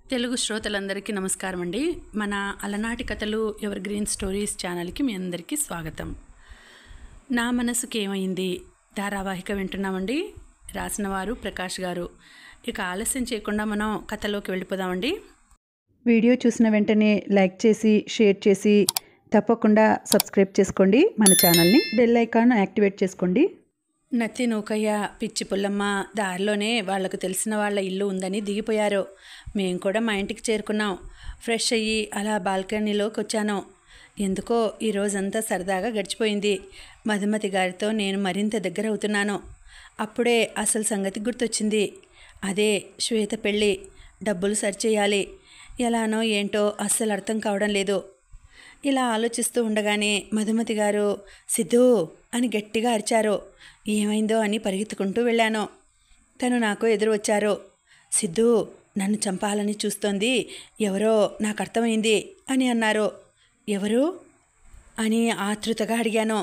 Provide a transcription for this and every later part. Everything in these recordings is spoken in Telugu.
తెలుగు శ్రోతలందరికీ నమస్కారం అండి. మన అలనాటి కథలు ఎవర్ గ్రీన్ స్టోరీస్ ఛానల్కి మీ అందరికీ స్వాగతం. నా మనసుకి ఏమైంది ధారావాహిక వింటున్నామండి. రాసిన వారు ప్రకాష్ గారు. ఇక ఆలస్యం చేయకుండా మనం కథలోకి వెళ్ళిపోదామండి. వీడియో చూసిన వెంటనే లైక్ చేసి షేర్ చేసి తప్పకుండా సబ్స్క్రైబ్ చేసుకోండి. మన ఛానల్ని బెల్ ఐకాన్ యాక్టివేట్ చేసుకోండి. నత్తి నూకయ్య పిచ్చి పుల్లమ్మ దారిలోనే వాళ్లకు తెలిసిన వాళ్ళ ఇల్లు ఉందని దిగిపోయారు. మేము కూడా మా ఇంటికి చేరుకున్నాం. ఫ్రెష్ అయ్యి అలా బాల్కనీలోకి వచ్చాను. ఎందుకో ఈరోజంతా సరదాగా గడిచిపోయింది. మధుమతి గారితో నేను మరింత దగ్గర అవుతున్నాను. అప్పుడే అసలు సంగతి గుర్తొచ్చింది. అదే శ్వేత పెళ్ళి. డబ్బులు సరిచేయాలి. ఎలానో ఏంటో అస్సలు అర్థం కావడం లేదు. ఇలా ఆలోచిస్తూ ఉండగానే మధుమతి గారు సిద్ధు అని గట్టిగా అరిచారు. ఏమైందో అని పరిగెత్తుకుంటూ వెళ్ళాను. తను నాకు ఎదురు వచ్చారు. సిద్ధు, నన్ను చంపాలని చూస్తోంది ఎవరో నాకు అర్థమైంది అని అన్నారు. ఎవరు అని ఆతృతగా అడిగాను.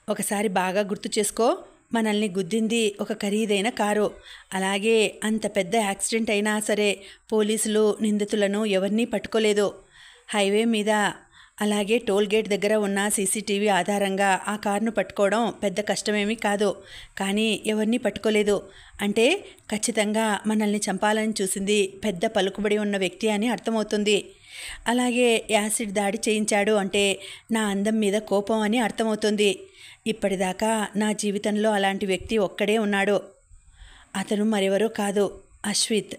ఒకసారి బాగా గుర్తు చేసుకో. మనల్ని గుద్దింది ఒక ఖరీదైన కారు. అలాగే అంత పెద్ద యాక్సిడెంట్ అయినా సరే పోలీసులు నిందితులను ఎవరినీ పట్టుకోలేదు. హైవే మీద అలాగే టోల్ గేట్ దగ్గర ఉన్న సీసీటీవీ ఆధారంగా ఆ కారును పట్టుకోవడం పెద్ద కష్టమేమీ కాదు. కానీ ఎవరినీ పట్టుకోలేదు అంటే ఖచ్చితంగా మనల్ని చంపాలని చూసింది పెద్ద పలుకుబడి ఉన్న వ్యక్తి అని అర్థమవుతుంది. అలాగే యాసిడ్ దాడి చేయించాడు అంటే నా అందం మీద కోపం అని అర్థమవుతుంది. ఇప్పటిదాకా నా జీవితంలో అలాంటి వ్యక్తి ఒక్కడే ఉన్నాడు. అతను మరెవరో కాదు, అశ్విత్.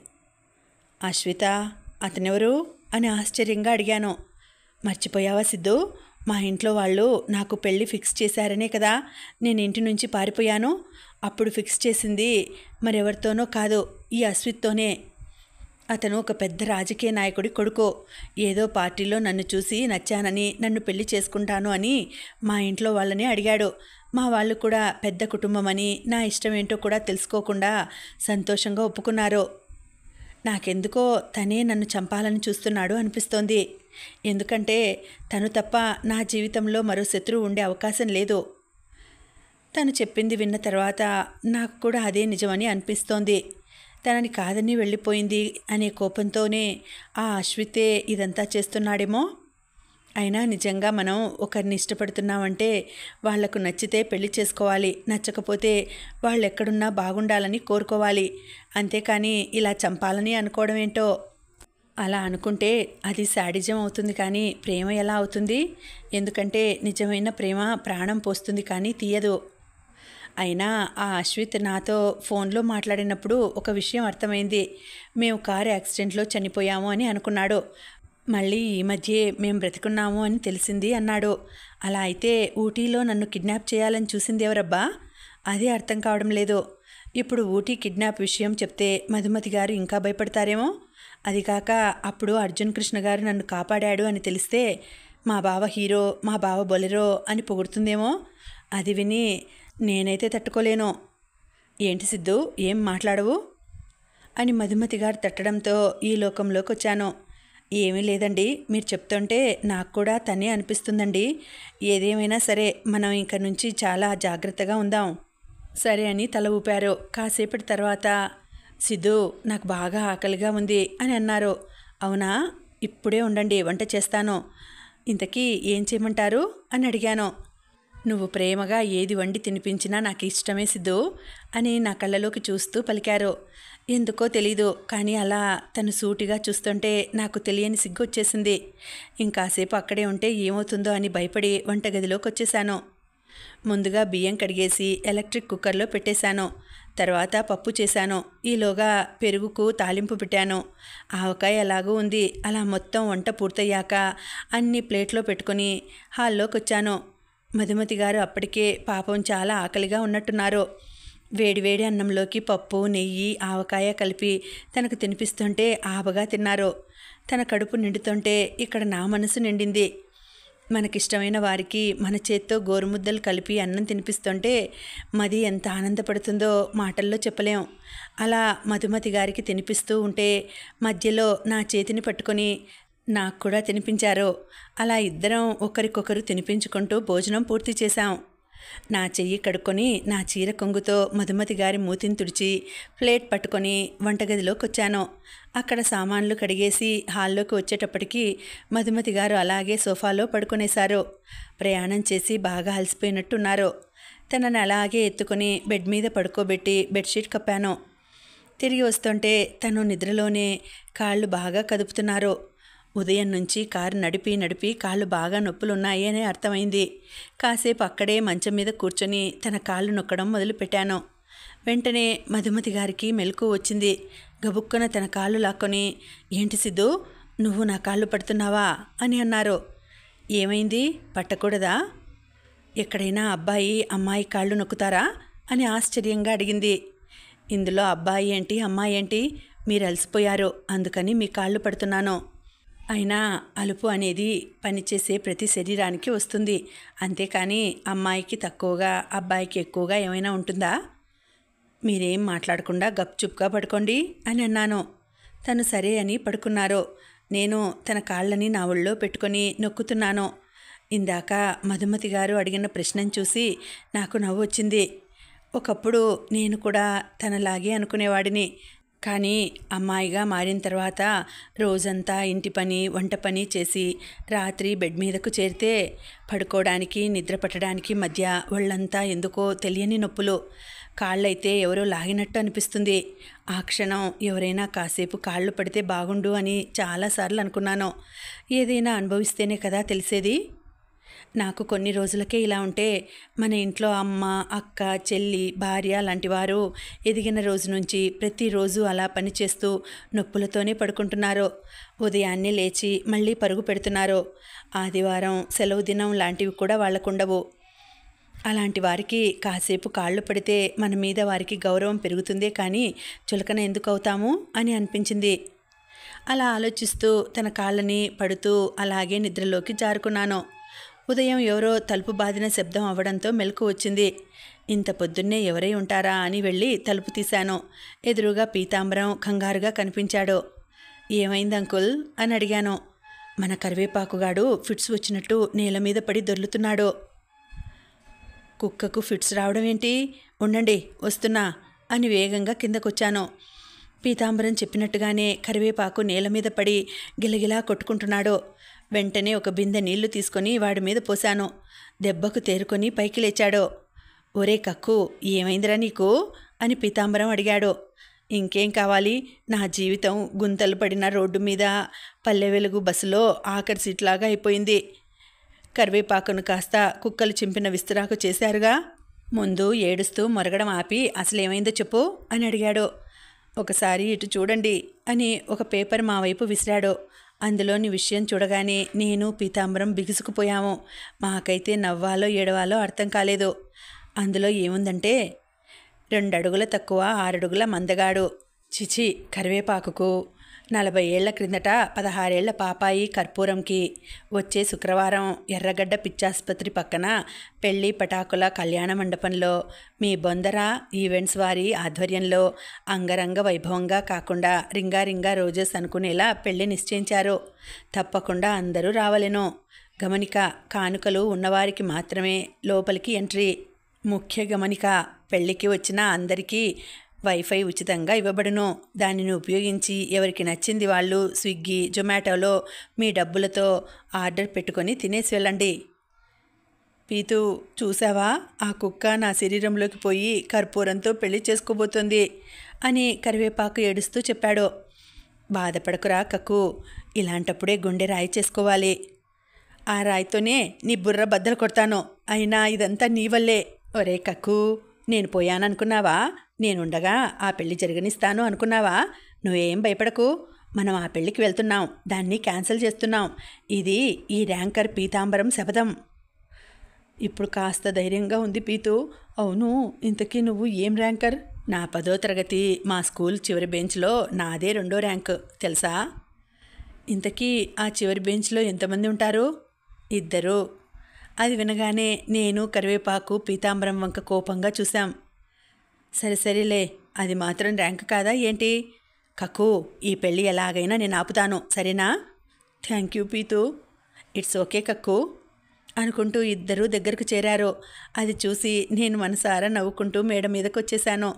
అశ్విత? అతనెవరు అని ఆశ్చర్యంగా అడిగాను. మర్చిపోయావా సిద్ధు? మా ఇంట్లో వాళ్ళు నాకు పెళ్ళి ఫిక్స్ చేశారనే కదా నేను ఇంటి నుంచి పారిపోయాను. అప్పుడు ఫిక్స్ చేసింది మరెవరితోనో కాదు, ఈ అశ్విత్తోనే. అతను ఒక పెద్ద రాజకీయ నాయకుడి కొడుకు. ఏదో పార్టీలో నన్ను చూసి నచ్చానని నన్ను పెళ్లి చేసుకుంటాను అని మా ఇంట్లో వాళ్ళని అడిగాడు. మా వాళ్ళు కూడా పెద్ద కుటుంబమని నా ఇష్టం ఏంటో కూడా తెలుసుకోకుండా సంతోషంగా ఒప్పుకున్నారు. నాకెందుకో తనే నన్ను చంపాలని చూస్తున్నాడు అనిపిస్తోంది. ఎందుకంటే తను తప్ప నా జీవితంలో మరో శత్రువు ఉండే అవకాశం లేదు. తను చెప్పింది విన్న తర్వాత నాకు కూడా అదే నిజమని అనిపిస్తోంది. తనని కాదని వెళ్ళిపోయింది అనే కోపంతోనే ఆ అశ్వితే ఇదంతా చేస్తున్నాడేమో. అయినా నిజంగా మనం ఒకరిని ఇష్టపడుతున్నామంటే వాళ్లకు నచ్చితే పెళ్లి చేసుకోవాలి, నచ్చకపోతే వాళ్ళు ఎక్కడున్నా బాగుండాలని కోరుకోవాలి. అంతేకాని ఇలా చంపాలని అనుకోవడం ఏంటో. అలా అనుకుంటే అది శాడిజం అవుతుంది కానీ ప్రేమ ఎలా అవుతుంది? ఎందుకంటే నిజమైన ప్రేమ ప్రాణం పోస్తుంది కానీ తీయదు. అయినా ఆ అశ్విత్ నాతో ఫోన్లో మాట్లాడినప్పుడు ఒక విషయం అర్థమైంది. మేము కారు యాక్సిడెంట్లో చనిపోయాము అని అనుకున్నాడు. మళ్ళీ ఈ మధ్యే మేము బ్రతికున్నాము అని తెలిసింది అన్నాడు. అలా అయితే ఊటీలో నన్ను కిడ్నాప్ చేయాలని చూసింది ఎవరబ్బా? అదే అర్థం కావడం లేదు. ఇప్పుడు ఊటీ కిడ్నాప్ విషయం చెప్తే మధుమతి గారు ఇంకా భయపడతారేమో. అది కాక అప్పుడు అర్జున్ కృష్ణ గారు నన్ను కాపాడాడు అని తెలిస్తే మా బావ హీరో, మా బావ బొలెరో అని పొగుడుతుందేమో. అది విని నేనైతే తట్టుకోలేను. ఏంటి సిద్ధు, ఏం మాట్లాడవు అని మధుమతి గారు తట్టడంతో ఈ లోకంలోకి వచ్చాను. ఏమీ లేదండి, మీరు చెప్తుంటే నాకు కూడా తనే అనిపిస్తుందండి. ఏదేమైనా సరే మనం ఇంక నుంచి చాలా జాగ్రత్తగా ఉందాం. సరే అని తల ఊపారు. కాసేపటి తర్వాత సిద్ధు, నాకు బాగా ఆకలిగా ఉంది అని అన్నారు. అవునా, ఇప్పుడే ఉండండి, వంట చేస్తాను. ఇంతకీ ఏం చేయమంటారు అని అడిగాను. నువ్వు ప్రేమగా ఏది వండి తినిపించినా నాకు ఇష్టమే సిద్ధు అని నా కళ్ళలోకి చూస్తూ పలికారు. ఎందుకో తెలీదు కానీ అలా తను సూటిగా చూస్తుంటే నాకు తెలియని సిగ్గు వచ్చేసింది. ఇంకాసేపు అక్కడే ఉంటే ఏమవుతుందో అని భయపడి వంటగదిలోకి వచ్చేసాను. ముందుగా బియ్యం కడిగేసి ఎలక్ట్రిక్ కుక్కర్లో పెట్టేశాను. తర్వాత పప్పు చేశాను. ఈలోగా పెరుగుకు తాలింపు పెట్టాను. ఆవకాయ ఎలాగూ ఉంది. అలా మొత్తం వంట పూర్తయ్యాక అన్ని ప్లేట్లో పెట్టుకుని హాల్లోకి వచ్చాను. మధుమతి గారు అప్పటికే పాపం చాలా ఆకలిగా ఉన్నట్టున్నారు. వేడివేడి అన్నంలోకి పప్పు, నెయ్యి, ఆవకాయ కలిపి తనకు తినిపిస్తుంటే ఆబగా తిన్నారు. తన కడుపు నిండుతుంటే ఇక్కడ నా మనసు నిండింది. మనకిష్టమైన వారికి మన చేత్తో గోరుముద్దలు కలిపి అన్నం తినిపిస్తుంటే మది ఎంత ఆనందపడుతుందో మాటల్లో చెప్పలేం. అలా మధుమతి గారికి తినిపిస్తూ ఉంటే మధ్యలో నా చేతిని పట్టుకొని నాకు కూడా తినిపించారు. అలా ఇద్దరం ఒకరికొకరు తినిపించుకుంటూ భోజనం పూర్తి చేశాం. నా చెయ్యి కడుక్కొని నా చీర కొంగుతో మధుమతి గారి మూతిని తుడిచి ప్లేట్ పట్టుకొని వంటగదిలోకి వచ్చాను. అక్కడ సామాన్లు కడిగేసి హాల్లోకి వచ్చేటప్పటికి మధుమతి గారు అలాగే సోఫాలో పడుకునేశారు. ప్రయాణం చేసి బాగా అలసిపోయినట్టున్నారు. తనని అలాగే ఎత్తుకొని బెడ్ మీద పడుకోబెట్టి బెడ్షీట్ కప్పాను. తిరిగి వస్తుంటే తను నిద్రలోనే కాళ్ళు బాగా కదుపుతున్నారు. ఉదయం నుంచి కారు నడిపి కాళ్ళు బాగా నొప్పులున్నాయి అని అర్థమైంది. కాసేపు అక్కడే మంచం మీద కూర్చొని తన కాళ్ళు నొక్కడం మొదలుపెట్టాను. వెంటనే మధుమతి గారికి మెలకువ వచ్చింది. గబుక్కున తన కాళ్ళు లాక్కొని, ఏంటి సిద్ధు, నువ్వు నా కాళ్ళు పడుతున్నావా అని అన్నారు. ఏమైంది, పట్టకూడదా? ఎక్కడైనా అబ్బాయి అమ్మాయి కాళ్ళు నొక్కుతారా అని ఆశ్చర్యంగా అడిగింది. ఇందులో అబ్బాయి ఏంటి అమ్మాయి ఏంటి, మీరు అలసిపోయారు, అందుకని మీ కాళ్ళు పడుతున్నాను. అయినా అలుపు అనేది పనిచేసే ప్రతి శరీరానికి వస్తుంది, అంతేకాని అమ్మాయికి తక్కువగా అబ్బాయికి ఎక్కువగా ఏమైనా ఉంటుందా? మీరేం మాట్లాడకుండా గప్చుప్గా పడుకోండి అని అన్నాను. తను సరే అని పడుకున్నారు. నేను తన కాళ్ళని నా ఒళ్ళో పెట్టుకొని నొక్కుతున్నాను. ఇందాక మధుమతి గారు అడిగిన ప్రశ్నను చూసి నాకు నవ్వు వచ్చింది. ఒకప్పుడు నేను కూడా తనలాగే అనుకునేవాడిని. కానీ అమ్మాయిగా మారిన తర్వాత రోజంతా ఇంటి పని వంట పని చేసి రాత్రి బెడ్ మీదకు చేరితే పడుకోవడానికి నిద్ర పట్టడానికి మధ్య ఒళ్ళంతా ఎందుకో తెలియని నొప్పులు. కాళ్ళైతే ఎవరో లాగినట్టు అనిపిస్తుంది. ఆ క్షణం ఎవరైనా కాసేపు కాళ్ళు పడితే బాగుండు అని చాలాసార్లు అనుకున్నాను. ఏదైనా అనుభవిస్తేనే కదా తెలిసేది. నాకు కొన్ని రోజులకే ఇలా ఉంటే మన ఇంట్లో అమ్మ, అక్క, చెల్లి, భార్య లాంటి వారు ఎదిగిన రోజు నుంచి ప్రతిరోజు అలా పనిచేస్తూ నొప్పులతోనే పడుకుంటున్నారు. ఉదయాన్నే లేచి మళ్ళీ పరుగు పెడుతున్నారు. ఆదివారం సెలవు దినం లాంటివి కూడా వాళ్ళకుండవు. అలాంటి వారికి కాసేపు కాళ్ళు పడితే మన మీద వారికి గౌరవం పెరుగుతుందే కానీ చులకన ఎందుకు అవుతాము అని అనిపించింది. అలా ఆలోచిస్తూ తన కాళ్ళని పడుతూ అలాగే నిద్రలోకి జారుకున్నాను. ఉదయం ఎవరో తలుపు బాదిన శబ్దం అవ్వడంతో మెలకు వచ్చింది. ఇంత పొద్దున్నే ఎవరై ఉంటారా అని వెళ్ళి తలుపు తీశాను. ఎదురుగా పీతాంబరం కంగారుగా కనిపించాడు. ఏమైంది అంకుల్ అని అడిగాను. మన కరివేపాకుగాడు ఫిట్స్ వచ్చినట్టు నేల మీద పడి దొర్లుతున్నాడు. కుక్కకు ఫిట్స్ రావడం ఏంటి, ఉండండి వస్తున్నా అని వేగంగా కిందకొచ్చాను. పీతాంబరం చెప్పినట్టుగానే కరివేపాకు నేల మీద పడి గిలగిలా కొట్టుకుంటున్నాడు. వెంటనే ఒక బిందె నీళ్లు తీసుకొని వాడి మీద పోశాను. దెబ్బకు తేరుకొని పైకి లేచాడు. ఒరే కక్కు, ఏమైందిరా నీకు అని పీతాంబరం అడిగాడు. ఇంకేం కావాలి, నా జీవితం గుంతలు పడిన రోడ్డు మీద పల్లె వెలుగు బస్సులో ఆఖరి సీట్లాగా అయిపోయింది. కరివేపాకును కాస్త కుక్కలు చింపిన విస్తరాకు చేశారుగా. ముందు ఏడుస్తూ మొరగడం ఆపి అసలేమైందో చెప్పు అని అడిగాడు. ఒకసారి ఇటు చూడండి అని ఒక పేపర్ మా వైపు విసిరాడు. అందులోని విషయం చూడగానే నేను పీతాంబరం బిగుసుకుపోయాము. మాకైతే నవ్వాలో ఏడవాలో అర్థం కాలేదు. అందులో ఏముందంటే 2 అడుగుల తక్కువ 6 అడుగుల మందగాడు. చిచి, కరివేపాకుకు 40 ఏళ్ల క్రిందట 16 ఏళ్ల పాపాయి కర్పూరంకి వచ్చే శుక్రవారం ఎర్రగడ్డ పిచ్చాసుపత్రి పక్కన పెళ్లి పటాకుల కళ్యాణ మండపంలో మీ బొందర ఈవెంట్స్ వారి ఆధ్వర్యంలో అంగరంగ వైభవంగా కాకుండా రింగారింగా రోజెస్ అనుకునేలా పెళ్లి నిశ్చయించారు. తప్పకుండా అందరూ రావలెను. గమనిక, కానుకలు ఉన్నవారికి మాత్రమే లోపలికి ఎంట్రీ. ముఖ్య గమనిక, పెళ్లికి వచ్చిన అందరికీ వైఫై ఉచితంగా ఇవ్వబడును. దానిని ఉపయోగించి ఎవరికి నచ్చింది వాళ్ళు స్విగ్గీ, జొమాటోలో మీ డబ్బులతో ఆర్డర్ పెట్టుకొని తినేసి వెళ్ళండి. పీతు, చూసావా, ఆ కుక్క నా శరీరంలోకి పోయి కర్పూరంతో పెళ్లి చేసుకోబోతుంది అని కరివేపాకు ఏడుస్తూ చెప్పాడు. బాధపడకురా కక్కు, ఇలాంటప్పుడే గుండె రాయి చేసుకోవాలి. ఆ రాయితోనే నీ బుర్ర బద్దలు కొడతాను. అయినా ఇదంతా నీ వల్లే. ఒరే కక్కు, నేను పోయాననుకున్నావా? నేనుండగా ఆ పెళ్లి జరగనిస్తాను అనుకున్నావా? నువ్వేం భయపడకు. మనం ఆ పెళ్లికి వెళ్తున్నాం, దాన్ని క్యాన్సిల్ చేస్తున్నాం. ఇది ఈ ర్యాంకర్ పీతాంబరం శపథం. ఇప్పుడు కాస్త ధైర్యంగా ఉంది పీతు. అవును, ఇంతకీ నువ్వు ఏం ర్యాంకర్? నా 10వ తరగతి మా స్కూల్ చివరి బెంచ్లో నాదే 2వ ర్యాంకు తెలుసా? ఇంతకీ ఆ చివరి బెంచ్లో ఎంతమంది ఉంటారు? 2. అది వినగానే నేను కరివేపాకు పీతాంబరం వంక కోపంగా చూశాం. సరేలే, అది మాత్రం ర్యాంక్ కాదా ఏంటి? కక్కు, ఈ పెళ్ళి ఎలాగైనా నేను ఆపుతాను, సరేనా? Thank you Peetu. It's okay Kakku. అనుకుంటూ ఇద్దరూ దగ్గరకు చేరారు. అది చూసి నేను మనసారా నవ్వుకుంటూ మేడ మీదకు వచ్చేశాను.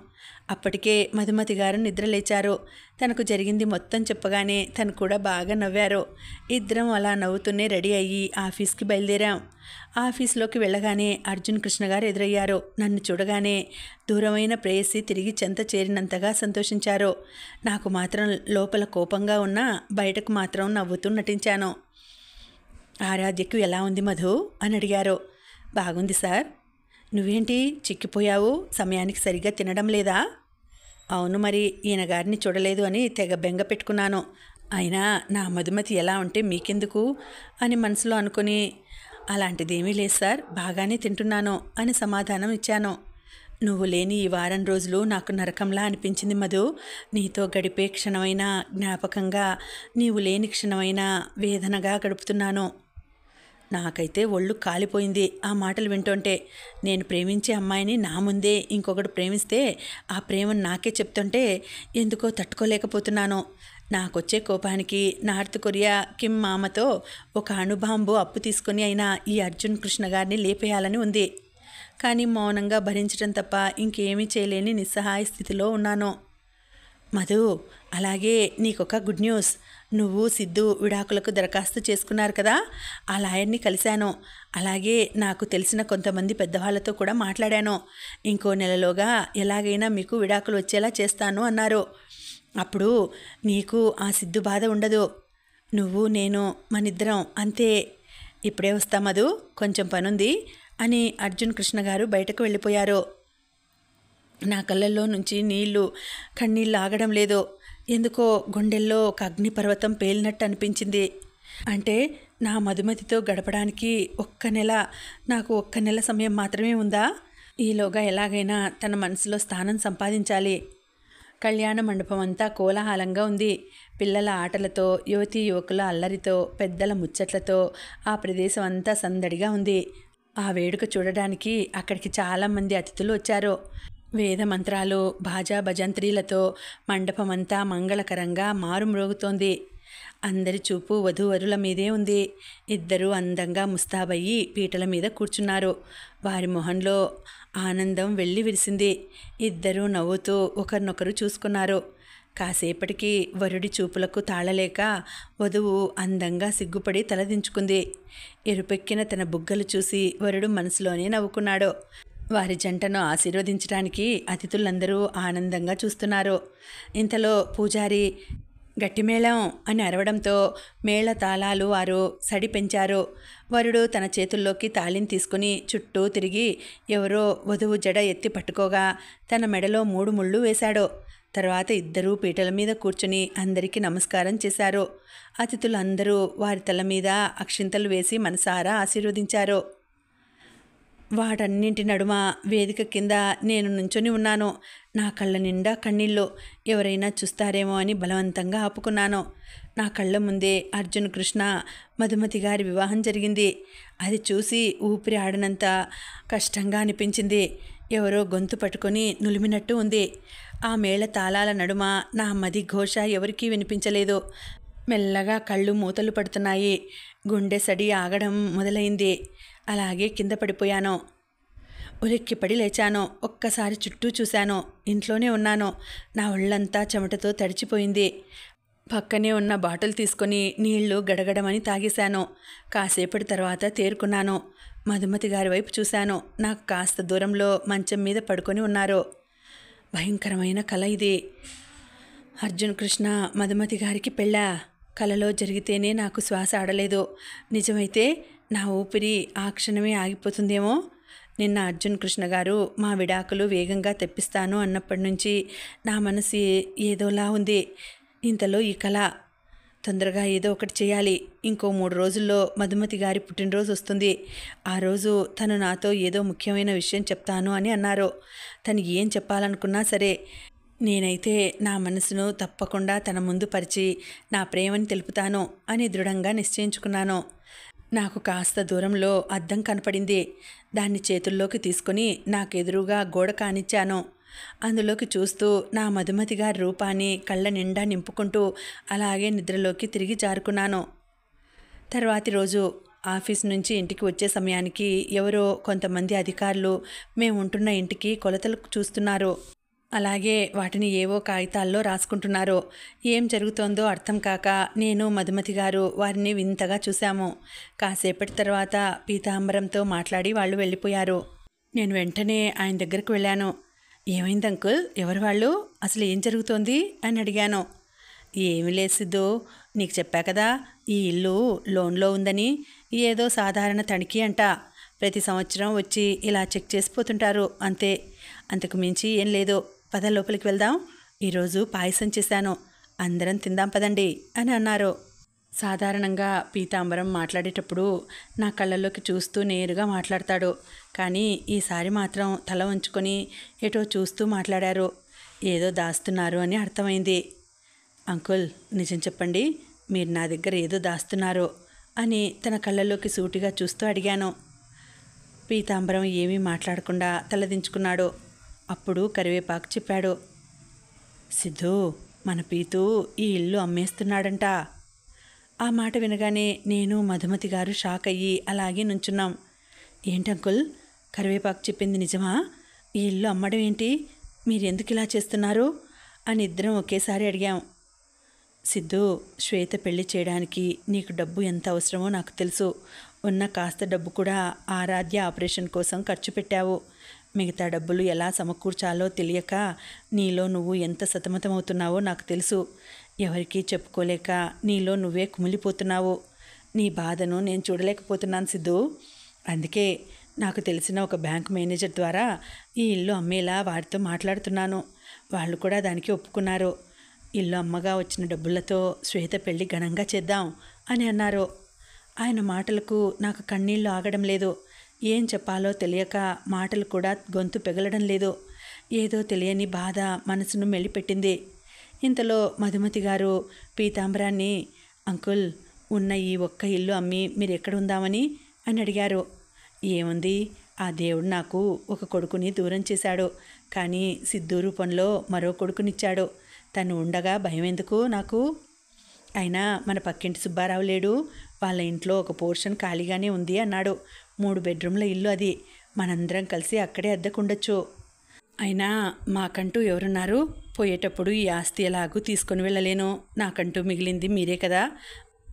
అప్పటికే మధుమతి గారు నిద్రలేచారు. తనకు జరిగింది మొత్తం చెప్పగానే తను కూడా బాగా నవ్వారు. ఇద్దరం అలా నవ్వుతూనే రెడీ అయ్యి ఆఫీస్కి బయలుదేరాం. ఆఫీస్లోకి వెళ్ళగానే అర్జున్ కృష్ణ గారు ఎదురయ్యారు. నన్ను చూడగానే దూరమైన ప్రేయసి తిరిగి చెంత చేరినంతగా సంతోషించారు. నాకు మాత్రం లోపల కోపంగా ఉన్నా బయటకు మాత్రం నవ్వుతూ నటించాను. ఆరాధ్యకు ఎలా ఉంది మధు అని అడిగారు. బాగుంది సార్. నువ్వేంటి చిక్కిపోయావు? సమయానికి సరిగ్గా తినడం లేదా? అవును, మరి ఈయన గారిని చూడలేదు అని తెగ బెంగ పెట్టుకున్నాను. అయినా నా మధుమతి ఎలా ఉంటే మీకెందుకు అని మనసులో అనుకుని, అలాంటిదేమీ లేదు సార్, బాగానే తింటున్నాను అని సమాధానం ఇచ్చాను. నువ్వు లేని ఈ వారం రోజులు నాకు నరకంలా అనిపించింది మధు. నీతో గడిపే క్షణమైనా జ్ఞాపకంగా, నీవు లేని క్షణమైనా వేదనగా గడుపుతున్నాను. నాకైతే ఒళ్ళు కాలిపోయింది ఆ మాటలు వింటుంటే. నేను ప్రేమించే అమ్మాయిని నా ముందే ఇంకొకడు ప్రేమిస్తే ఆ ప్రేమను నాకే చెప్తుంటే ఎందుకో తట్టుకోలేకపోతున్నాను. నాకొచ్చే కోపానికి నార్త్ కొరియా కిమ్ మామతో ఒక అణుబాంబు అప్పు తీసుకుని అయినా ఈ అర్జున్ కృష్ణ గారిని లేపేయాలని ఉంది. కానీ మౌనంగా భరించడం తప్ప ఇంకేమీ చేయలేని నిస్సహాయ స్థితిలో ఉన్నాను. మధు, అలాగే నీకొక గుడ్ న్యూస్. నువ్వు సిద్ధు విడాకులకు దరఖాస్తు చేసుకున్నారు కదా, ఆ లాయర్ని కలిశాను. అలాగే నాకు తెలిసిన కొంతమంది పెద్దవాళ్ళతో కూడా మాట్లాడాను. ఇంకో నెలలోగా ఎలాగైనా మీకు విడాకులు వచ్చేలా చేస్తాను అన్నారు. అప్పుడు నీకు ఆ సిద్ధు బాధ ఉండదు. నువ్వు నేను మనిద్దరం అంతే. ఇప్పుడే వస్తా మధు, కొంచెం పనుంది అని అర్జున్ కృష్ణ గారు బయటకు వెళ్ళిపోయారు. నా కళ్ళల్లో నుంచి కన్నీళ్ళు ఆగడం లేదు. ఎందుకో గుండెల్లో ఒక అగ్నిపర్వతం పేలినట్టు అనిపించింది. అంటే నా మధుమతితో గడపడానికి నాకు ఒక్క నెల సమయం మాత్రమే ఉందా? ఈలోగా ఎలాగైనా తన మనసులో స్థానం సంపాదించాలి. కళ్యాణ మండపం అంతా కోలాహలంగా ఉంది. పిల్లల ఆటలతో, యువతీ యువకుల అల్లరితో, పెద్దల ముచ్చట్లతో ఆ ప్రదేశం అంతా సందడిగా ఉంది. ఆ వేడుక చూడడానికి అక్కడికి చాలామంది అతిథులు వచ్చారు. వేద మంత్రాలు, బాజా భజంత్రీలతో మండపమంతా మంగళకరంగా మారుమ్రోగుతోంది. అందరి చూపు వధూవరుల మీదే ఉంది. ఇద్దరూ అందంగా ముస్తాబయ్యి పీటల మీద కూర్చున్నారు. వారి మొహంలో ఆనందం వెళ్ళి విరిసింది. ఇద్దరూ నవ్వుతూ ఒకరినొకరు చూసుకున్నారు. కాసేపటికి వరుడి చూపులకు తాళలేక వధువు అందంగా సిగ్గుపడి తలదించుకుంది. ఎరుపెక్కిన తన బుగ్గలు చూసి వరుడు మనసులోనే నవ్వుకున్నాడు. వారి జంటను ఆశీర్వదించడానికి అతిథులందరూ ఆనందంగా చూస్తున్నారు. ఇంతలో పూజారి గట్టిమేళం అని అరవడంతో మేళ తాళాలు వారు సడి పెంచారు. వరుడు తన చేతుల్లోకి తాళిని తీసుకుని చుట్టూ తిరిగి ఎవరో వధువు జడ ఎత్తి పట్టుకోగా తన మెడలో 3 ముళ్ళు వేశాడు. తర్వాత ఇద్దరూ పీటల మీద కూర్చుని అందరికీ నమస్కారం చేశారు. అతిథులందరూ వారి తల మీద అక్షింతలు వేసి మనసారా ఆశీర్వదించారు. వాటన్నింటి నడుమ వేదిక కింద నేను నుంచొని ఉన్నాను. నా కళ్ళ నిండా కన్నీళ్ళు. ఎవరైనా చూస్తారేమో అని బలవంతంగా ఆపుకున్నాను. నా కళ్ళ ముందే అర్జున్ కృష్ణ మధుమతి గారి వివాహం జరిగింది. అది చూసి ఊపిరి ఆడనంత కష్టంగా అనిపించింది. ఎవరో గొంతు పట్టుకొని నులిమినట్టు ఉంది. ఆ మేళ తాళాల నడుమ నా మది ఘోష ఎవరికీ వినిపించలేదు. మెల్లగా కళ్ళు మూతలు పడుతున్నాయి. గుండె సడి ఆగడం మొదలైంది. అలాగే కింద పడిపోయాను. ఉలిక్కిపడి లేచాను. ఒక్కసారి చుట్టూ చూశాను. ఇంట్లోనే ఉన్నాను. నా ఒళ్ళంతా చెమటతో తడిచిపోయింది. పక్కనే ఉన్న బాటిల్ తీసుకొని నీళ్లు గడగడమని తాగేశాను. కాసేపటి తర్వాత తేరుకున్నాను. మధుమతి గారి వైపు చూశాను. నాకు కాస్త దూరంలో మంచం మీద పడుకొని ఉన్నారు. భయంకరమైన కల ఇది. అర్జున్ కృష్ణ మధుమతి గారికి పెళ్ళా? కలలో జరిగితేనే నాకు శ్వాస ఆడలేదు. నిజమైతే నా ఊపిరి ఆ క్షణమే ఆగిపోతుందేమో. నిన్న అర్జున్ కృష్ణ గారు మా విడాకులు వేగంగా తెప్పిస్తాను అన్నప్పటి నుంచి నా మనసు ఏదోలా ఉంది. ఇంతలో ఈ కళ. తొందరగా ఏదో ఒకటి చేయాలి. ఇంకో 3 రోజుల్లో మధుమతి గారి పుట్టినరోజు వస్తుంది. ఆ రోజు తను నాతో ఏదో ముఖ్యమైన విషయం చెప్తాను అని అన్నారు. తను ఏం చెప్పాలనుకున్నా సరే నేనైతే నా మనసును తప్పకుండా తన ముందు పరిచి నా ప్రేమని తెలుపుతాను అని దృఢంగా నిశ్చయించుకున్నాను. నాకు కాస్త దూరంలో అద్దం కనపడింది. దాన్ని చేతుల్లోకి తీసుకుని నాకెదురుగా గోడ కానిచ్చాను. అందులోకి చూస్తూ నా మధుమతి గారి రూపాన్ని కళ్ళ నిండా నింపుకుంటూ అలాగే నిద్రలోకి తిరిగి జారుకున్నాను. తర్వాతి రోజు ఆఫీస్ నుంచి ఇంటికి వచ్చే సమయానికి ఎవరో కొంతమంది అధికారులు మేము ఉంటున్న ఇంటికి కొలతలు చూస్తున్నారు. అలాగే వాటిని ఏవో కాగితాల్లో రాసుకుంటున్నారు. ఏం జరుగుతోందో అర్థం కాక నేను మధుమతి గారు వారిని వింతగా చూశాము. కాసేపటి తర్వాత పీతాంబరంతో మాట్లాడి వాళ్ళు వెళ్ళిపోయారు. నేను వెంటనే ఆయన దగ్గరకు వెళ్ళాను. ఏమైంది అంకుల్, ఎవరు వాళ్ళు, అసలు ఏం జరుగుతోంది అని అడిగాను. ఏమీ లేదు సిద్ధు, నీకు చెప్పా కదా ఈ ఇల్లు లోన్లో ఉందని. ఏదో సాధారణ తనిఖీ అంట. ప్రతి సంవత్సరం వచ్చి ఇలా చెక్ చేసిపోతుంటారు అంతే, అంతకు మించి ఏం లేదు. పద లోపలికి వెళ్దాం, ఈరోజు పాయసం చేశాను, అందరం తిందాం పదండి అని అన్నారు. సాధారణంగా పీతాంబరం మాట్లాడేటప్పుడు నా కళ్ళల్లోకి చూస్తూ నేరుగా మాట్లాడతాడు. కానీ ఈసారి మాత్రం తల వంచుకొని ఎటో చూస్తూ మాట్లాడారు. ఏదో దాస్తున్నారు అని అర్థమైంది. అంకుల్, నిజం చెప్పండి, మీరు నా దగ్గర ఏదో దాస్తున్నారు అని తన కళ్ళల్లోకి సూటిగా చూస్తూ అడిగాను. పీతాంబరం ఏమీ మాట్లాడకుండా తలదించుకున్నాడు. అప్పుడు కరివేపాకు చెప్పాడు. సిద్ధు, మన పీతు ఈ ఇల్లు అమ్మేస్తున్నాడంట. ఆ మాట వినగానే నేను మధుమతి గారు షాక్ అయ్యి అలాగే నుంచున్నాం. ఏంటంకుల్, కరివేపాకు చెప్పింది నిజమా? ఈ ఇల్లు అమ్మడం ఏంటి? మీరెందుకు ఇలా చేస్తున్నారు అని ఇద్దరం ఒకేసారి అడిగాం. సిద్ధు, శ్వేత పెళ్లి చేయడానికి నీకు డబ్బు ఎంత అవసరమో నాకు తెలుసు. ఉన్న కాస్త డబ్బు కూడా ఆరాధ్య ఆపరేషన్ కోసం ఖర్చు పెట్టావు. మిగతా డబ్బులు ఎలా సమకూర్చాలో తెలియక నీలో నువ్వు ఎంత సతమతమవుతున్నావో నాకు తెలుసు. ఎవరికీ చెప్పుకోలేక నీలో నువ్వే కుమిలిపోతున్నావు. నీ బాధను నేను చూడలేకపోతున్నాను సిద్ధు. అందుకే నాకు తెలిసిన ఒక బ్యాంక్ మేనేజర్ ద్వారా ఈ ఇల్లు అమ్మేలా వారితో మాట్లాడుతున్నాను. వాళ్ళు కూడా దానికి ఒప్పుకున్నారు. ఇల్లు అమ్మగా వచ్చిన డబ్బులతో శ్వేత పెళ్లి ఘనంగా చేద్దాం అని అన్నారు. ఆయన మాటలకు నాకు కన్నీళ్లు ఆగడం లేదు. ఏం చెప్పాలో తెలియక మాటలు కూడా గొంతు పెగలడం లేదు. ఏదో తెలియని బాధ మనసును మెలిపెట్టింది. ఇంతలో మధుమతి గారు పీతాంబరాన్ని, అంకుల్, ఉన్న ఈ ఒక్క ఇల్లు అమ్మి మీరు ఎక్కడ ఉందామని అని అడిగారు. ఏముంది, ఆ దేవుడు నాకు ఒక కొడుకుని దూరం చేశాడు. కానీ సిద్ధు రూపంలో మరో కొడుకునిచ్చాడు. తను ఉండగా భయం ఎందుకు నాకు? అయినా మన పక్కింటి సుబ్బారావు లేడు, వాళ్ళ ఇంట్లో ఒక పోర్షన్ ఖాళీగానే ఉంది అన్నాడు. 3 బెడ్రూమ్ల ఇల్లు అది. మనందరం కలిసి అక్కడే అద్దెకుండొచ్చు. అయినా మాకంటూ ఎవరున్నారు? పోయేటప్పుడు ఈ ఆస్తి ఎలాగూ తీసుకొని వెళ్ళలేను. నాకంటూ మిగిలింది మీరే కదా.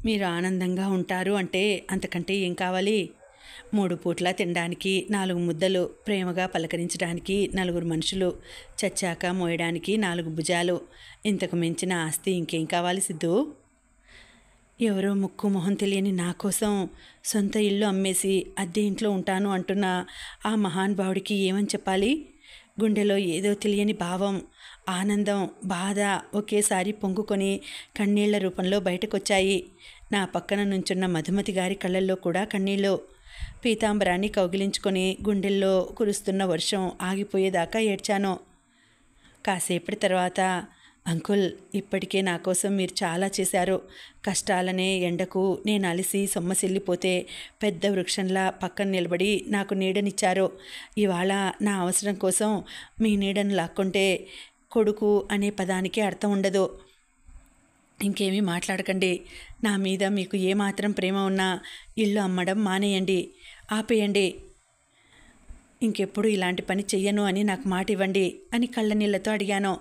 మీరు ఆనందంగా ఉంటారు అంటే అంతకంటే ఏం కావాలి? 3 పూట్ల తినడానికి 4 ముద్దలు, ప్రేమగా పలకరించడానికి 4 మనుషులు, చచ్చాక మోయడానికి 4 భుజాలు. ఇంతకు మించిన ఆస్తి ఇంకేం కావాలి సిద్ధు? ఎవరో ముక్కు మొహం తెలియని నా కోసం సొంత ఇల్లు అమ్మేసి అద్దె ఇంట్లో ఉంటాను అంటున్న ఆ మహానుభావుడికి ఏమని చెప్పాలి? గుండెలో ఏదో తెలియని భావం, ఆనందం, బాధ ఒకేసారి పొంగుకొని కన్నీళ్ల రూపంలో బయటకొచ్చాయి. నా పక్కన నుంచున్న మధుమతి గారి కళ్ళల్లో కూడా కన్నీళ్ళు. పీతాంబరాన్ని కౌగిలించుకొని గుండెల్లో కురుస్తున్న వర్షం ఆగిపోయేదాకా ఏడ్చాను. కాసేపటి తర్వాత, అంకుల్, ఇప్పటికే నా కోసం మీరు చాలా చేశారు. కష్టాలనే ఎండకు నేను అలిసి సొమ్మసిల్లిపోతే పెద్ద వృక్షంలా పక్కన నిలబడి నాకు నీడనిచ్చారు. ఇవాళ నా అవసరం కోసం మీ నీడను లాక్కుంటే కొడుకు అనే పదానికి అర్థం ఉండదు. ఇంకేమీ మాట్లాడకండి. నా మీద మీకు ఏమాత్రం ప్రేమ ఉన్నా ఇల్లు అమ్మడం మానేయండి, ఆపేయండి. ఇంకెప్పుడు ఇలాంటి పని చెయ్యను అని నాకు మాట ఇవ్వండి అని కళ్ళనీళ్లతో అడిగాను.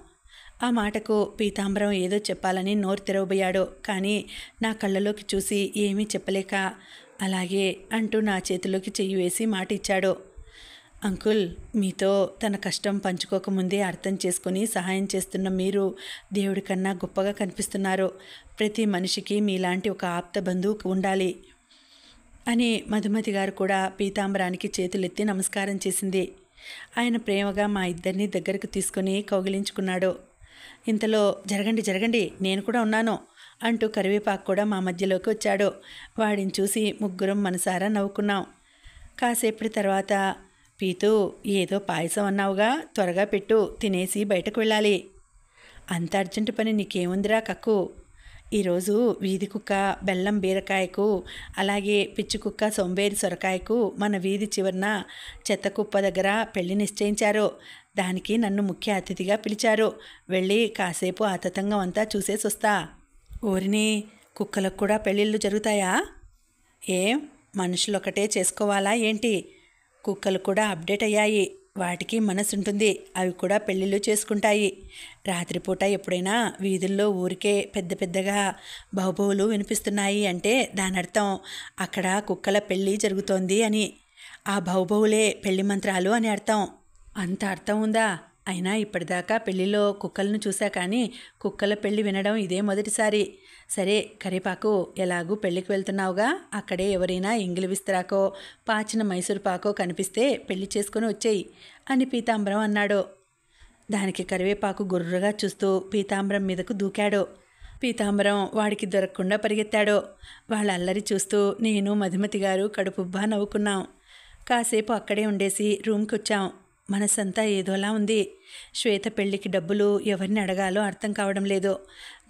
ఆ మాటకు పీతాంబరం ఏదో చెప్పాలని నోరు తెరవబోయాడు. కానీ నా కళ్ళలోకి చూసి ఏమీ చెప్పలేక అలాగే అంటూ నా చేతిలోకి చెయ్యి వేసి మాట ఇచ్చాడు. అంకుల్, మీతో తన కష్టం పంచుకోకముందే అర్థం చేసుకుని సహాయం చేస్తున్న మీరు దేవుడి కన్నా గొప్పగా కనిపిస్తున్నారు. ప్రతి మనిషికి మీలాంటి ఒక ఆప్త బంధువు ఉండాలి అని మధుమతి గారు కూడా పీతాంబరానికి చేతులెత్తి నమస్కారం చేసింది. ఆయన ప్రేమగా మా ఇద్దరిని దగ్గరకు తీసుకుని కౌగిలించుకున్నాడు. ఇంతలో జరగండి జరగండి, నేను కూడా ఉన్నాను అంటూ కరివేపాకు కూడా మా మధ్యలోకి వచ్చాడు. వాడిని చూసి ముగ్గురం మనసారా నవ్వుకున్నాం. కాసేపటి తర్వాత, పీతూ, ఏదో పాయసం అన్నావుగా, త్వరగా పెట్టు, తినేసి బయటకు వెళ్ళాలి. అంత అర్జెంటు పని నీకేముందిరా కక్కు. ఈరోజు వీధి కుక్క బెల్లం బీరకాయకు, అలాగే పిచ్చి కుక్క సొంబేరి సొరకాయకు మన వీధి చివరన చెత్త కుప్ప దగ్గర పెళ్లి నిశ్చయించారు. దానికి నన్ను ముఖ్య అతిథిగా పిలిచారు. వెళ్ళి కాసేపు ఆ తతంగం అంతా చూసేసి వస్తా. ఓరిని, కుక్కలకు కూడా పెళ్ళిళ్ళు జరుగుతాయా? ఏం, మనుషులొకటే చేసుకోవాలా ఏంటి? కుక్కలు కూడా అప్డేట్ అయ్యాయి. వాటికి మనసుంటుంది. అవి కూడా పెళ్ళిళ్ళు చేసుకుంటాయి. రాత్రిపూట ఎప్పుడైనా వీధుల్లో ఊరికే పెద్ద పెద్దగా బహుబహులు వినిపిస్తున్నాయి అంటే దానర్థం అక్కడ కుక్కల పెళ్ళి జరుగుతోంది అని. ఆ బహుబహులే పెళ్లి మంత్రాలు అని అర్థం. అంత అర్థం ఉందా? అయినా ఇప్పటిదాకా పెళ్లిలో కుక్కలను చూశా కానీ కుక్కల పెళ్లి వినడం ఇదే మొదటిసారి. సరే కరివేపాకు, ఎలాగూ పెళ్ళికి వెళ్తున్నావుగా, అక్కడే ఎవరైనా ఎంగిలి విస్తరాకో పాచిన మైసూరు పాకో కనిపిస్తే పెళ్లి చేసుకుని వచ్చేయి అని పీతాంబరం అన్నాడు. దానికి కరివేపాకు గుర్రుగా చూస్తూ పీతాంబరం మీదకు దూకాడు. పీతాంబరం వాడికి దొరకకుండా పరిగెత్తాడు. వాళ్ళ అల్లరి చూస్తూ నేను మధుమతి గారు కడుపుబ్బా నవ్వుకున్నాం. కాసేపు అక్కడే ఉండేసి రూమ్కి వచ్చాం. మనసంతా ఏదోలా ఉంది. శ్వేత పెళ్ళికి డబ్బులు ఎవరిని అడగాలో అర్థం కావడం లేదు.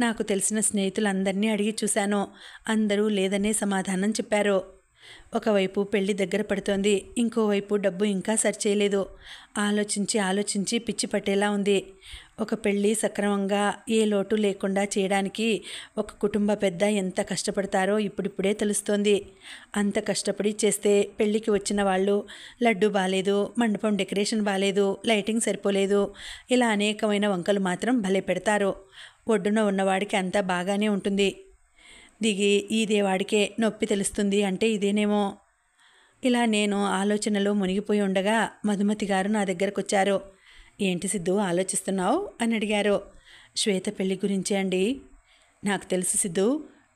నాకు తెలిసిన స్నేహితులందరినీ అడిగి చూశాను. అందరూ లేదనే సమాధానం చెప్పారు. ఒకవైపు పెళ్లి దగ్గర పడుతోంది, ఇంకోవైపు డబ్బు ఇంకా సరిచేయలేదు. ఆలోచించి పిచ్చి పట్టేలా ఉంది. ఒక పెళ్ళి సక్రమంగా ఏ లోటు లేకుండా చేయడానికి ఒక కుటుంబ పెద్ద ఎంత కష్టపడతారో ఇప్పుడిప్పుడే తెలుస్తోంది. అంత కష్టపడి చేస్తే పెళ్ళికి వచ్చిన వాళ్ళు లడ్డు బాలేదు, మండపం డెకరేషన్ బాలేదు, లైటింగ్ సరిపోలేదు, ఇలా అనేకమైన వంకలు మాత్రం భలే పెడతారు. ఒడ్డున ఉన్నవాడికి అంతా బాగానే ఉంటుంది. దిగి ఈదేవాడికే నొప్పి తెలుస్తుంది అంటే ఇదేనేమో. ఇలా నేను ఆలోచనలో మునిగిపోయి ఉండగా మధుమతి గారు నా దగ్గరకు వచ్చారు. ఏంటి సిద్ధు ఆలోచిస్తున్నావు అని అడిగారు. శ్వేత పెళ్లి గురించే అండి. నాకు తెలుసు సిద్ధు,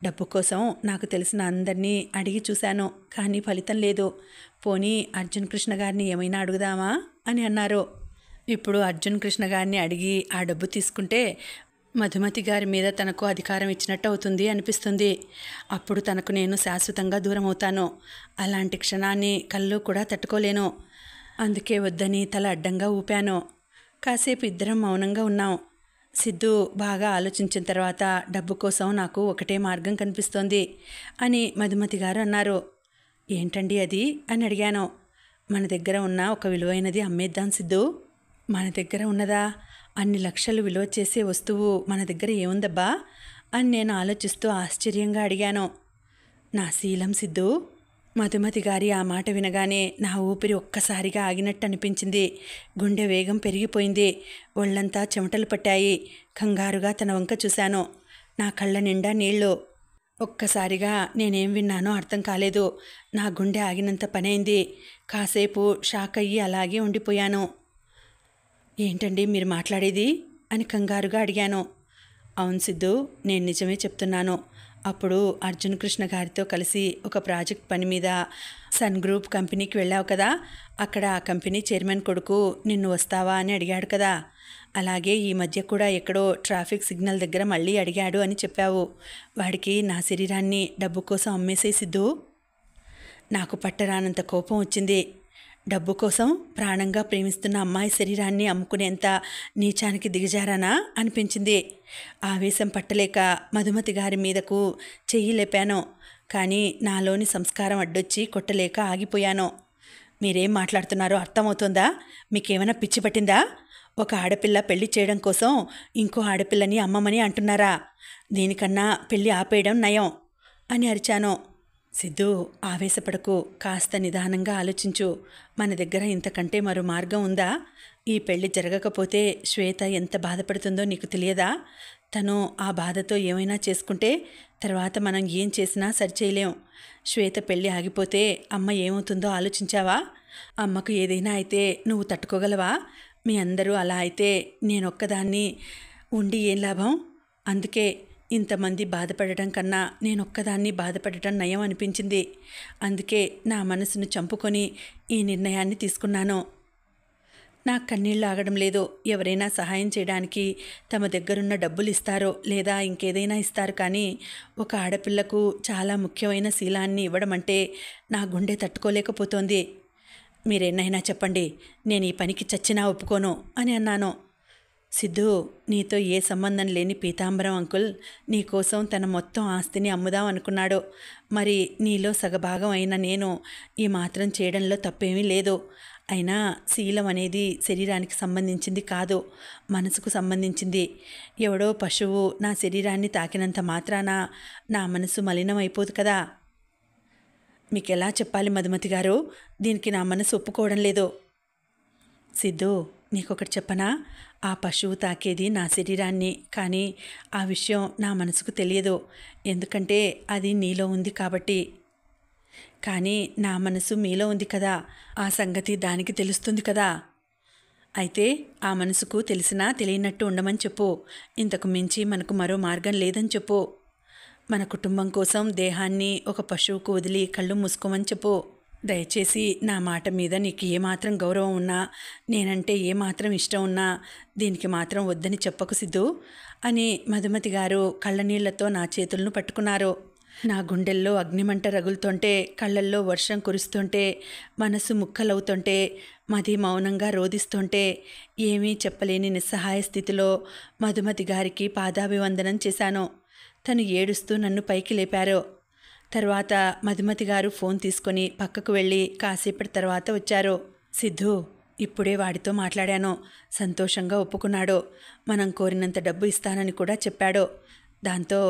డబ్బు కోసం నాకు తెలిసిన అందరినీ అడిగి చూశాను కానీ ఫలితం లేదు. పోనీ అర్జున్ కృష్ణ గారిని ఏమైనా అడుగుదామా అని అన్నారు. ఇప్పుడు అర్జున్ కృష్ణ గారిని అడిగి ఆ డబ్బు తీసుకుంటే మధుమతి గారి మీద తనకు అధికారం ఇచ్చినట్టు అవుతుంది అనిపిస్తుంది. అప్పుడు తనకు నేను శాశ్వతంగా దూరం అవుతాను. అలాంటి క్షణాన్ని కల్లో కూడా తట్టుకోలేను. అందుకే వద్దని తల అడ్డంగా ఊపాను. కాసేపు ఇద్దరం మౌనంగా ఉన్నాం. సిద్ధు బాగా ఆలోచించిన తర్వాత డబ్బు కోసం నాకు ఒకటే మార్గం కనిపిస్తోంది అని మధుమతి గారు అన్నారు. ఏంటండి అది అని అడిగాను. మన దగ్గర ఉన్న ఒక విలువైనది అమ్మేద్దాం సిద్ధు. మన దగ్గర ఉన్నదా? అన్ని లక్షలు విలువ చేసే వస్తువు మన దగ్గర ఏముందబ్బా అని నేను ఆలోచిస్తూ ఆశ్చర్యంగా అడిగాను. నా శీలం సిద్ధు. మధుమతి గారి ఆ మాట వినగానే నా ఊపిరి ఒక్కసారిగా ఆగినట్టు అనిపించింది. గుండె వేగం పెరిగిపోయింది. ఒళ్ళంతా చెమటలు పట్టాయి. కంగారుగా తన వంక చూశాను. నా కళ్ళ నిండా నీళ్లు. ఒక్కసారిగా నేనేం విన్నానో అర్థం కాలేదు. నా గుండె ఆగినంత పనైంది. కాసేపు షాక్ అయ్యి అలాగే ఉండిపోయాను. ఏంటండి మీరు మాట్లాడేది అని కంగారుగా అడిగాను. అవును సిద్ధు, నేను నిజమే చెప్తున్నాను. అప్పుడు అర్జున్ కృష్ణ గారితో కలిసి ఒక ప్రాజెక్ట్ పని మీద సన్ గ్రూప్ కంపెనీకి వెళ్ళావు కదా, అక్కడ ఆ కంపెనీ చైర్మన్ కొడుకు నిన్ను వస్తావా అని అడిగాడు కదా. అలాగే ఈ మధ్య కూడా ఎక్కడో ట్రాఫిక్ సిగ్నల్ దగ్గర మళ్ళీ అడిగాడు అని చెప్పావు. వాడికి నా శరీరాన్ని డబ్బు కోసం అమ్మేసే సిద్ధు. నాకు పట్టరానంత కోపం వచ్చింది. డబ్బు కోసం ప్రాణంగా ప్రేమిస్తున్న అమ్మాయి శరీరాన్ని అమ్ముకునేంత నీచానికి దిగజారానా అనిపించింది. ఆవేశం పట్టలేక మధుమతి గారి మీదకు చెయ్యి లేపాను. కానీ నాలోని సంస్కారం అడ్డొచ్చి కొట్టలేక ఆగిపోయాను. మీరేం మాట్లాడుతున్నారో అర్థమవుతుందా? మీకేమైనా పిచ్చి పట్టిందా? ఒక ఆడపిల్ల పెళ్లి చేయడం కోసం ఇంకో ఆడపిల్లని అమ్మమని అంటున్నారా? దీనికన్నా పెళ్ళి ఆపేయడం నయం అని అరిచాను. సిద్ధు, ఆవేశపడకు, కాస్త నిదానంగా ఆలోచించు. మన దగ్గర ఇంతకంటే మరో మార్గం ఉందా? ఈ పెళ్లి జరగకపోతే శ్వేత ఎంత బాధపడుతుందో నీకు తెలియదా? తను ఆ బాధతో ఏమైనా చేసుకుంటే తర్వాత మనం ఏం చేసినా సరిచేయలేం. శ్వేత పెళ్ళి ఆగిపోతే అమ్మ ఏమవుతుందో ఆలోచించావా? అమ్మకు ఏదైనా అయితే నువ్వు తట్టుకోగలవా? మీ అందరూ అలా అయితే నేనొక్కదాన్ని ఉండి ఏం లాభం? అందుకే ఇంతమంది బాధపడటం కన్నా నేనొక్కదాన్ని బాధపడటం నయం అనిపించింది. అందుకే నా మనసును చంపుకొని ఈ నిర్ణయాన్ని తీసుకున్నాను. నాకు కన్నీళ్ళు ఆగడం లేదు. ఎవరైనా సహాయం చేయడానికి తమ దగ్గరున్న డబ్బులు ఇస్తారో లేదా ఇంకేదైనా ఇస్తారు, కానీ ఒక ఆడపిల్లకు చాలా ముఖ్యమైన శీలాన్ని ఇవ్వడం అంటే నా గుండె తట్టుకోలేకపోతోంది. మీరేనైనా చెప్పండి, నేను ఈ పనికి చచ్చినా ఒప్పుకోను అని అన్నాను. సిద్ధు, నీతో ఏ సంబంధం లేని పీతాంబరం అంకుల్ నీకోసం తన మొత్తం ఆస్తిని అమ్ముదాం అనుకున్నాడు. మరి నీలో సగభాగం అయిన నేను ఈ మాత్రం చేయడంలో తప్పేమీ లేదు. అయినా శీలం అనేది శరీరానికి సంబంధించింది కాదు, మనసుకు సంబంధించింది. ఎవడో పశువు నా శరీరాన్ని తాకినంత మాత్రాన నా మనసు మలినం అయిపోదు కదా. మీకు ఎలా చెప్పాలి మధుమతి గారు, దీనికి నా మనసు ఒప్పుకోవడం లేదు. సిద్ధు, నీకొకటి చెప్పనా? ఆ పశువు తాకేది నా శరీరాన్ని, కానీ ఆ విషయం నా మనసుకు తెలియదు, ఎందుకంటే అది నీలో ఉంది కాబట్టి. కానీ నా మనసు మీలో ఉంది కదా, ఆ సంగతి దానికి తెలుస్తుంది కదా. అయితే ఆ మనసుకు తెలిసినా తెలియనట్టు ఉండమని చెప్పు. ఇంతకు మించి మనకు మరో మార్గం లేదని చెప్పు. మన కుటుంబం కోసం దేహాన్ని ఒక పశువుకు వదిలి కళ్ళు మూసుకోమని చెప్పు. దయచేసి నా మాట మీద నీకు ఏమాత్రం గౌరవం ఉన్నా, నేనంటే ఏమాత్రం ఇష్టం ఉన్నా దీనికి మాత్రం వద్దని చెప్పకు సిద్ధు అని మధుమతి గారు కళ్ళనీళ్లతో నా చేతులను పట్టుకున్నారు. నా గుండెల్లో అగ్నిమంట రగులుతుంటే, కళ్ళల్లో వర్షం కురుస్తుంటే, మనసు ముక్కలవుతుంటే, మది మౌనంగా రోదిస్తుంటే, ఏమీ చెప్పలేని నిస్సహాయ స్థితిలో మధుమతి గారికి పాదాభివందనం చేశాను. తను ఏడుస్తూ నన్ను పైకి లేపారు. తర్వాత మధుమతి గారు ఫోన్ తీసుకొని పక్కకు వెళ్ళి కాసేపటి తర్వాత వచ్చారు. సిద్ధు, ఇప్పుడే వాడితో మాట్లాడాను. సంతోషంగా ఒప్పుకున్నాడు. మనం కోరినంత డబ్బు ఇస్తానని కూడా చెప్పాడు. దాంతో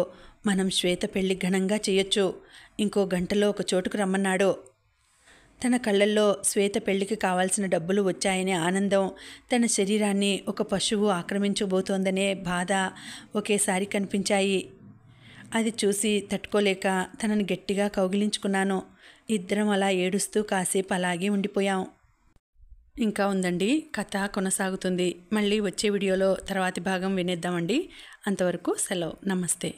మనం శ్వేత పెళ్లి ఘనంగా చేయొచ్చు. ఇంకో గంటలో ఒక చోటుకు రమ్మన్నాడు. తన కళ్ళల్లో శ్వేత పెళ్లికి కావాల్సిన డబ్బులు వచ్చాయనే ఆనందం, తన శరీరాన్ని ఒక పశువు ఆక్రమించబోతోందనే బాధ ఒకేసారి కనిపించాయి. అది చూసి తట్టుకోలేక తనని గట్టిగా కౌగిలించుకున్నాను. ఇద్దరం అలా ఏడుస్తూ కాసేపు అలాగే ఉండిపోయాం. ఇంకా ఉందండి, కథ కొనసాగుతుంది. మళ్ళీ వచ్చే వీడియోలో తర్వాతి భాగం వినేద్దామండి. అంతవరకు సెలవు. నమస్తే.